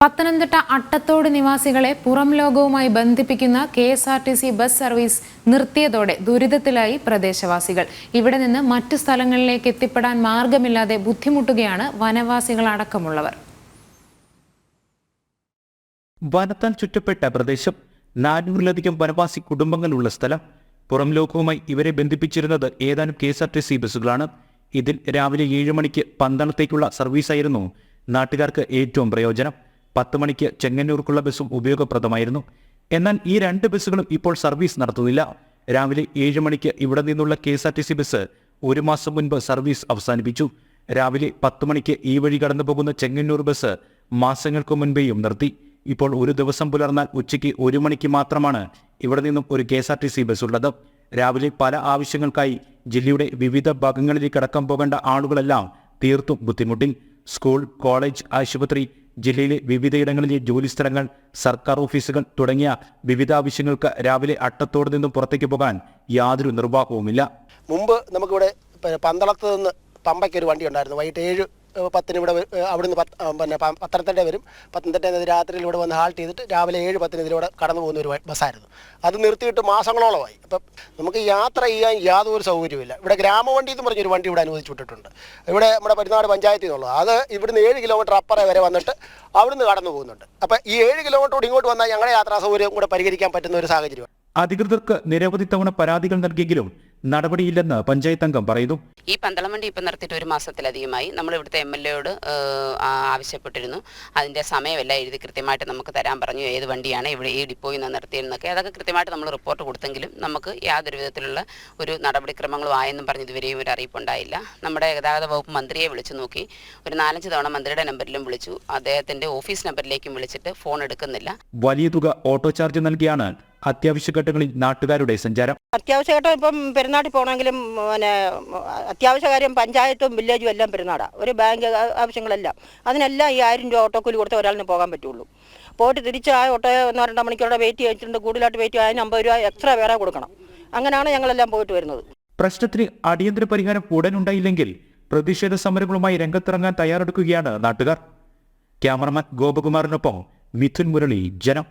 പത്തനംതിട്ട അട്ടത്തോട് നിവാസികളെ പുറം ലോകവുമായി ബന്ധിപ്പിക്കുന്ന KSRTC ബസ് സർവീസ് നിർത്തിയതോടെ ദുരിതത്തിലായി പ്രദേശവാസികൾ. ഇവിടെ നിന്ന് മറ്റു സ്ഥലങ്ങളിലേക്ക് എത്തിപ്പെടാൻ മാർഗമില്ലാതെ ബുദ്ധിമുട്ടുകയാണ് വനവാസികളടക്കമുള്ളവർ. വനത്താൽ ചുറ്റപ്പെട്ട പ്രദേശം, 400-ലധികം വനവാസി കുടുംബങ്ങളുള്ള സ്ഥലം. പുറം ലോകവുമായി ഇവരെ ബന്ധിപ്പിച്ചിരുന്നത് ഏതാനും KSRTC ബസ്സുകളാണ്. ഇതിൽ രാവിലെ 7 മണിക്ക് പന്തളത്തേക്കുള്ള സർവീസായിരുന്നു നാട്ടുകാർക്ക് ഏറ്റവും പ്രയോജനം. 10 മണിക്ക് ചെങ്ങന്നൂർക്കുള്ള ബസ്സും ഉപയോഗപ്രദമായിരുന്നു. എന്നാൽ ഈ 2 ബസ്സുകളും ഇപ്പോൾ സർവീസ് നടത്തുന്നില്ല. രാവിലെ 7 മണിക്ക് ഇവിടെ നിന്നുള്ള KSRTC ബസ് 1 മാസം മുൻപ് സർവീസ് അവസാനിപ്പിച്ചു. രാവിലെ 10 മണിക്ക് ഈ വഴി കടന്നു പോകുന്ന ചെങ്ങന്നൂർ ബസ് മാസങ്ങൾക്ക് മുൻപേയും നിർത്തി. ഇപ്പോൾ ഒരു ദിവസം പുലർന്നാൽ ഉച്ചയ്ക്ക് 1 മണിക്ക് മാത്രമാണ് ഇവിടെ നിന്നും ഒരു KSRTC ബസ് ഉള്ളത്. രാവിലെ പല ആവശ്യങ്ങൾക്കായി ജില്ലയുടെ വിവിധ ഭാഗങ്ങളിലേക്ക് അടക്കം പോകേണ്ട ആളുകളെല്ലാം തീർത്തും ബുദ്ധിമുട്ടിൽ. സ്കൂൾ, കോളേജ്, ആശുപത്രി, ജില്ലയിലെ വിവിധയിടങ്ങളിലെ ജോലിസ്ഥലങ്ങൾ, സർക്കാർ ഓഫീസുകൾ തുടങ്ങിയ വിവിധ ആവശ്യങ്ങൾക്ക് രാവിലെ അട്ടത്തോട് നിന്നും പുറത്തേക്ക് പോകാൻ യാതൊരു നിർവാഹവുമില്ല. മുമ്പ് നമുക്കിവിടെ പന്തളത്ത് നിന്ന് പമ്പയ്ക്ക് ഒരു വണ്ടി ഉണ്ടായിരുന്നു. വൈകിട്ട് 7:10 ഇവിടെ അവിടുന്ന് പത്തനംതിട്ട വരും. പത്തനംതിട്ട രാത്രിയിൽ ഇവിടെ വന്ന് ഹാൾട്ട് ചെയ്തിട്ട് രാവിലെ 7:10 ഇതിലൂടെ കടന്നു പോകുന്ന ഒരു ബസ്സായിരുന്നു. അത് നിർത്തിയിട്ട് മാസങ്ങളോളമായി. അപ്പം നമുക്ക് യാത്ര ചെയ്യാൻ യാതൊരു സൗകര്യമില്ല. ഇവിടെ ഗ്രാമവണ്ടി എന്ന് പറഞ്ഞൊരു വണ്ടി ഇവിടെ അനുവദിച്ചു വിട്ടിട്ടുണ്ട്. ഇവിടെ നമ്മുടെ പരുന്നാട് പഞ്ചായത്തിൽ നിന്നുള്ളത്. അത് ഇവിടുന്ന് 7 കിലോമീറ്റർ അപ്പുറം വരെ വന്നിട്ട് അവിടുന്ന് കടന്നു പോകുന്നുണ്ട്. അപ്പം ഈ 7 കിലോമീറ്റർ കൂടി ഇങ്ങോട്ട് വന്നാൽ ഞങ്ങളുടെ യാത്രാ സൗകര്യം കൂടെ പരിഹരിക്കാൻ പറ്റുന്ന ഒരു സാഹചര്യമാണ്. അധികൃതർക്ക് നിരവധി തവണ പരാതികൾ നൽകിയെങ്കിലും നടപടിയില്ലെന്ന് പഞ്ചായത്ത് അംഗം പറയുന്നു. ഈ പന്തളം വണ്ടി ഇപ്പം നിർത്തിയിട്ട് 1 മാസത്തിലധികമായി. നമ്മൾ ഇവിടുത്തെ MLA-യോട് ആവശ്യപ്പെട്ടിരുന്നു. അതിൻ്റെ സമയമെല്ലാം എഴുതി കൃത്യമായിട്ട് നമുക്ക് തരാൻ പറഞ്ഞു. ഏത് വണ്ടിയാണ് ഇവിടെ ഈ ഡിപ്പോയിൽ നിന്ന് നിർത്തിയിരുന്നൊക്കെ അതൊക്കെ കൃത്യമായിട്ട് നമ്മൾ റിപ്പോർട്ട് കൊടുത്തെങ്കിലും നമുക്ക് യാതൊരു വിധത്തിലുള്ള ഒരു നടപടിക്രമങ്ങളും ആയെന്നും പറഞ്ഞ് ഇതുവരെയും ഒരു അറിയിപ്പുണ്ടായില്ല. നമ്മുടെ ഗതാഗത വകുപ്പ് മന്ത്രിയെ വിളിച്ചു നോക്കി. ഒരു 4-5 തവണ മന്ത്രിയുടെ നമ്പറിലും വിളിച്ചു. അദ്ദേഹത്തിൻ്റെ ഓഫീസ് നമ്പറിലേക്കും വിളിച്ചിട്ട് ഫോൺ എടുക്കുന്നില്ല. വലിയ തുക ഓട്ടോ ചാർജ് നൽകിയാണ് അത്യാവശ്യ ഘട്ടങ്ങളിൽ നാട്ടുകാരുടെ സഞ്ചാരം. അത്യാവശ്യ ഘട്ടം ഇപ്പം പെരുന്നാട്ടിൽ പോകണമെങ്കിലും അത്യാവശ്യ കാര്യം പഞ്ചായത്തും വില്ലേജും എല്ലാം പെരുന്നാടാണ്. ഒരു ബാങ്ക് ആവശ്യങ്ങളെല്ലാം അതിനെല്ലാം ഈ 1000 രൂപ ഓട്ടോക്കൂലി കൊടുത്ത് ഒരാളിന് പോകാൻ പറ്റുള്ളൂ. പോയിട്ട് തിരിച്ച് ആ ഓട്ടോ 1-2 മണിക്കൂറുടെ വെയിറ്റ് ചെയ്തിട്ടുണ്ട്. കൂടുതലായിട്ട് വെയിറ്റ് ചെയ്യാൻ 50 രൂപ എക്സ്ട്രാ വേറെ കൊടുക്കണം. അങ്ങനെയാണ് ഞങ്ങളെല്ലാം പോയിട്ട് വരുന്നത്. പ്രശ്നത്തിന് അടിയന്തര പരിഹാരം ഉടനുണ്ടായില്ലെങ്കിൽ പ്രതിഷേധ സമരങ്ങളുമായി രംഗത്തിറങ്ങാൻ തയ്യാറെടുക്കുകയാണ് നാട്ടുകാർ. ക്യാമറമാൻ ഗോപകുമാറിനൊപ്പം മിഥുൻ മുരളി, ജനം.